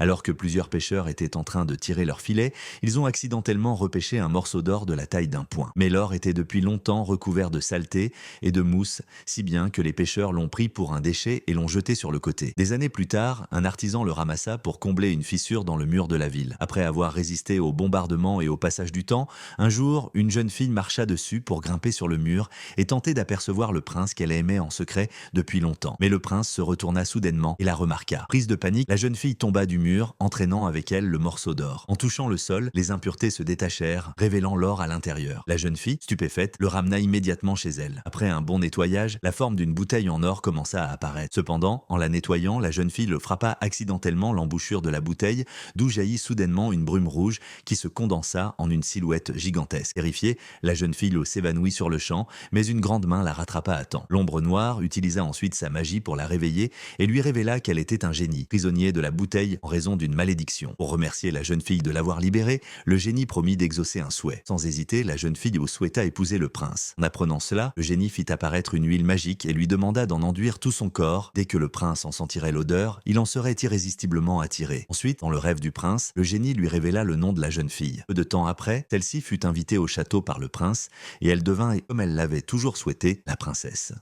Alors que plusieurs pêcheurs étaient en train de tirer leur filet, ils ont accidentellement repêché un morceau d'or de la taille d'un poing. Mais l'or était depuis longtemps recouvert de saleté et de mousse, si bien que les pêcheurs l'ont pris pour un déchet et l'ont jeté sur le côté. Des années plus tard, un artisan le ramassa pour combler une fissure dans le mur de la ville. Après avoir résisté au bombardement et au passage du temps, un jour, une jeune fille marcha dessus pour grimper sur le mur et tenter d'apercevoir le prince qu'elle aimait en secret depuis longtemps. Mais le prince se retourna soudainement et la remarqua. Prise de panique, la jeune fille tomba du mur, entraînant avec elle le morceau d'or. En touchant le sol, les impuretés se détachèrent, révélant l'or à l'intérieur. La jeune fille, stupéfaite, le ramena immédiatement chez elle. Après un bon nettoyage, la forme d'une bouteille en or commença à apparaître. Cependant, en la nettoyant, la jeune fille le frappa accidentellement l'embouchure de la bouteille, d'où jaillit soudainement une brume rouge qui se condensa en une silhouette gigantesque. Terrifiée, la jeune fille s'évanouit sur le champ, mais une grande main la rattrapa à temps. L'ombre noire utilisa ensuite sa magie pour la réveiller et lui révéla qu'elle était un génie, prisonnier de la bouteille en raison d'une malédiction. Pour remercier la jeune fille de l'avoir libérée, le génie promit d'exaucer un souhait. Sans hésiter, la jeune fille souhaita épouser le prince. En apprenant cela, le génie fit apparaître une huile magique et lui demanda d'en enduire tout son corps. Dès que le prince en sentirait l'odeur, il en serait irrésistiblement attiré. Ensuite, dans le rêve du prince, le génie lui révéla le nom de la jeune fille. Peu de temps après, celle-ci fut invitée au château par le prince et elle devint, comme elle l'avait toujours souhaité, la princesse.